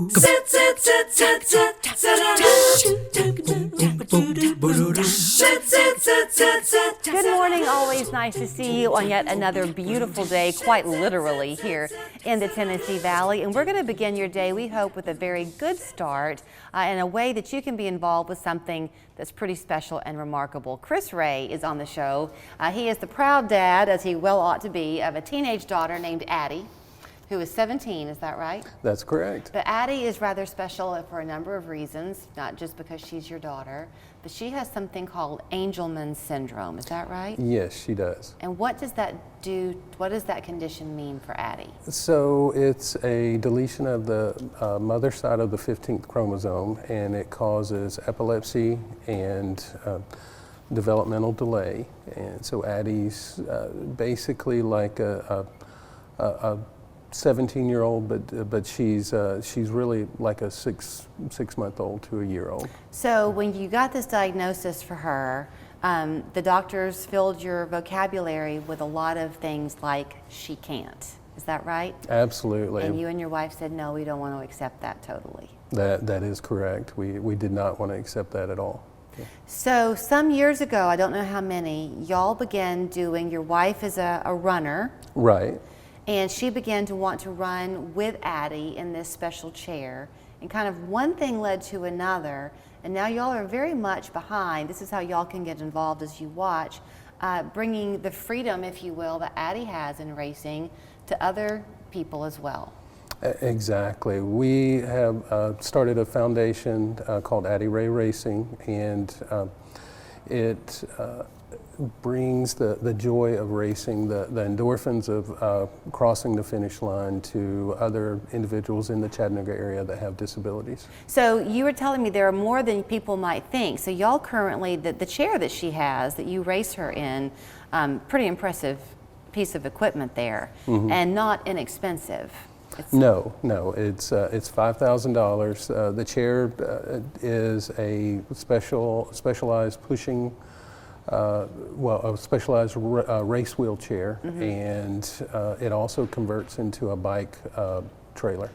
Good morning, always nice to see you on yet another beautiful day, quite literally here in the Tennessee Valley. And we're going to begin your day, we hope, with a very good start in a way that you can be involved with something that's pretty special and remarkable. Chris Ray is on the show. He is the proud dad, as he well ought to be, of a teenage daughter named Addie, who is 17, is that right? That's correct. But Addie is rather special for a number of reasons, not just because she's your daughter, but she has something called Angelman syndrome, is that right? Yes, she does. And what does that do, what does that condition mean for Addie? So it's a deletion of the mother side of the 15th chromosome, and it causes epilepsy and developmental delay. And so Addie's basically like a 17-year-old, but she's really like a six-month-old to a year-old. So when you got this diagnosis for her, the doctors filled your vocabulary with a lot of things like she can't. Is that right? Absolutely. And you and your wife said, no, we don't want to accept that totally. That is correct. We did not want to accept that at all. Yeah. So some years ago, I don't know how many, y'all began doing, your wife is a runner. Right. And she began to want to run with Addie in this special chair. And kind of one thing led to another. And now y'all are very much behind. This is how y'all can get involved as you watch, bringing the freedom, if you will, that Addie has in racing to other people as well. Exactly. We have started a foundation called Addie Ray Racing, and it brings the joy of racing, the endorphins of crossing the finish line to other individuals in the Chattanooga area that have disabilities. So you were telling me there are more than people might think. So y'all currently, the chair that she has, that you race her in, pretty impressive piece of equipment there, and not inexpensive. No, it's $5,000. The chair is a specialized pushing, a specialized race wheelchair, and it also converts into a bike trailer,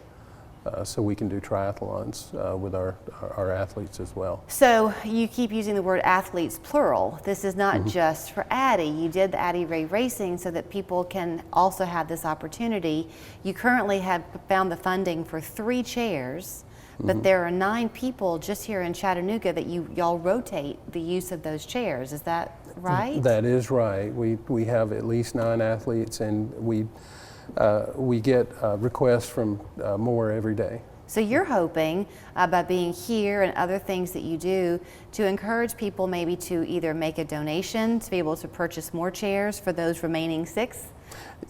so we can do triathlons with our athletes as well. So you keep using the word athletes plural. This is not just for Addie. You did the Addie Ray Racing so that people can also have this opportunity. You currently have found the funding for 3 chairs, but there are 9 people just here in Chattanooga that y'all rotate the use of those chairs. Is that right? That is right. We have at least 9 athletes, and we get requests from more every day. So you're hoping by being here and other things that you do to encourage people maybe to either make a donation to be able to purchase more chairs for those remaining 6?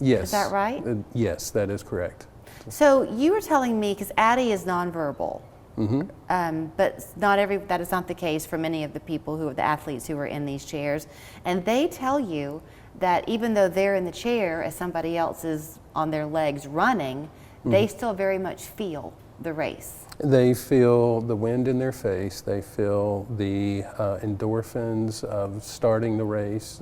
Yes. Is that right? Yes, that is correct. So you were telling me, because Addie is nonverbal, but that is not the case for many of the people the athletes who are in these chairs, and they tell you that even though they're in the chair as somebody else is on their legs running, they still very much feel the race. They feel the wind in their face, they feel the endorphins of starting the race,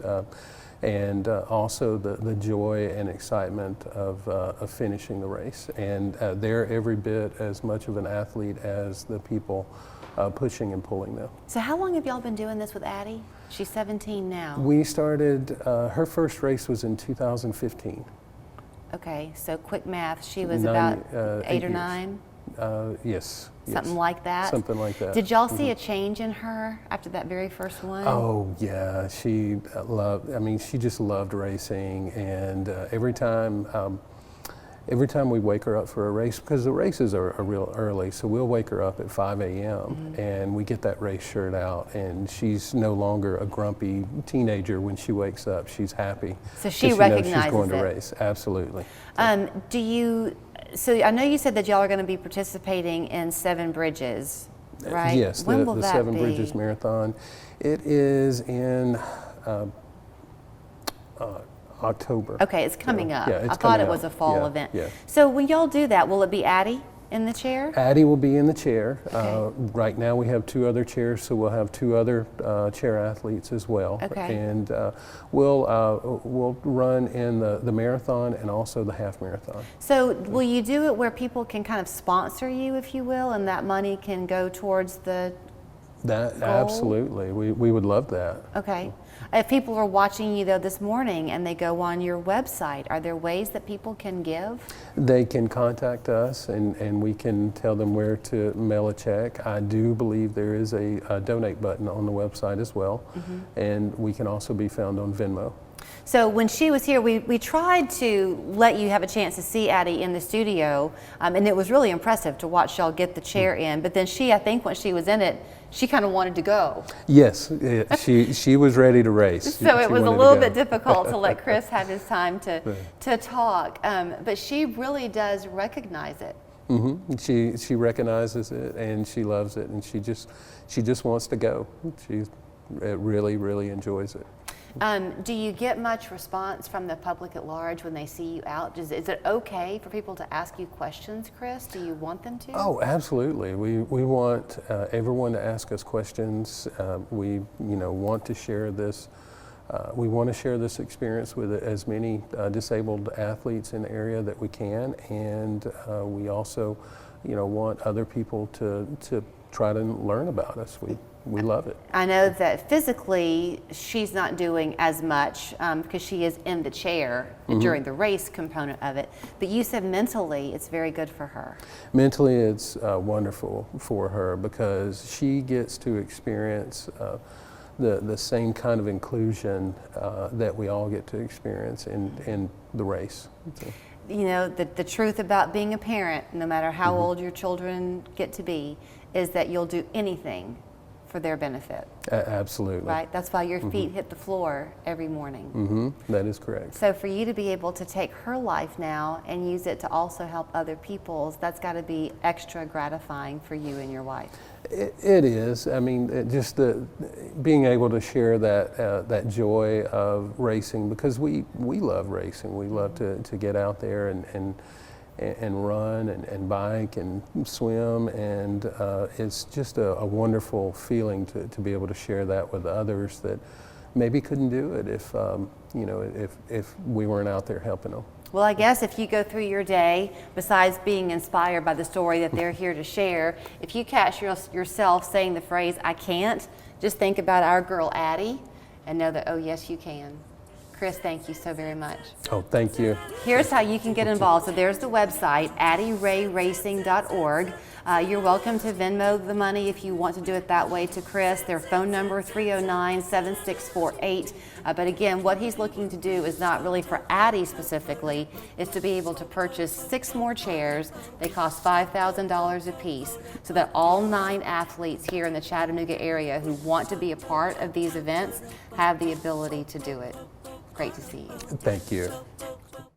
and also the joy and excitement of finishing the race. And they're every bit as much of an athlete as the people pushing and pulling them. So how long have y'all been doing this with Addie? She's 17 now. We started, her first race was in 2015. Okay, so quick math, she was about 8 or 9? Yes. Something like that? Something like that. Did y'all see a change in her after that very first one? Oh yeah, she just loved racing, and every time we wake her up for a race, because the races are real early, so we'll wake her up at 5 a.m. and we get that race shirt out, and she's no longer a grumpy teenager when she wakes up. She's happy. So she recognizes knows she's going to it. race. Absolutely. So I know you said that y'all are going to be participating in 7 Bridges, right? Yes, when will the that 7 be? Bridges Marathon. It is in October. Okay, it's coming up. Yeah, it's I thought coming it was a up. fall Yeah, event. yeah. So when y'all do that, will it be Addie in the chair? Addie will be in the chair. Okay. Right now we have 2 other chairs, so we'll have 2 other chair athletes as well. Okay. And we'll run in the marathon and also the half marathon. So will you do it where people can kind of sponsor you, if you will, and that money can go towards the goal? Absolutely, we would love that. Okay. If people are watching you though this morning and they go on your website, are there ways that people can give? They can contact us and we can tell them where to mail a check. I do believe there is a donate button on the website as well, and we can also be found on Venmo. So when she was here, we tried to let you have a chance to see Addie in the studio, and it was really impressive to watch y'all get the chair in. But then I think when she was in it, she kind of wanted to go. Yes, she was ready to race. So it She was a wanted to little go. bit difficult to let Chris have his time to talk, but she really does recognize it. She recognizes it and she loves it, and she just wants to go. She really enjoys it. Do you get much response from the public at large when they see you out? Is it okay for people to ask you questions, Chris? Do you want them to? Oh, absolutely. We want everyone to ask us questions. We want to share this. We want to share this experience with as many disabled athletes in the area that we can, and we also, want other people to try to learn about us. We love it. I know that physically she's not doing as much because she is in the chair during the race component of it, but you said mentally it's very good for her. Mentally it's wonderful for her because she gets to experience the same kind of inclusion that we all get to experience in the race. So. You know, the truth about being a parent, no matter how old your children get to be, is that you'll do anything for their benefit. Absolutely. Right? That's why your feet hit the floor every morning. That is correct. So for you to be able to take her life now and use it to also help other people's, that's got to be extra gratifying for you and your wife. It is. I mean, just being able to share that joy of racing, because we love racing. We love to get out there and run and bike and swim, and it's just a wonderful feeling to be able to share that with others that maybe couldn't do it if we weren't out there helping them. Well, I guess if you go through your day, besides being inspired by the story that they're here to share, if you catch yourself saying the phrase, "I can't," just think about our girl Addie and know that, oh yes, you can. Chris, thank you so very much. Oh, thank you. Here's how you can get involved. So there's the website, addieracing.org. You're welcome to Venmo the money if you want to do it that way to Chris. Their phone number, 309-7648. But again, what he's looking to do is not really for Addie specifically, is to be able to purchase 6 more chairs. They cost $5,000 a piece, so that all 9 athletes here in the Chattanooga area who want to be a part of these events have the ability to do it. Great to see you. Thank you.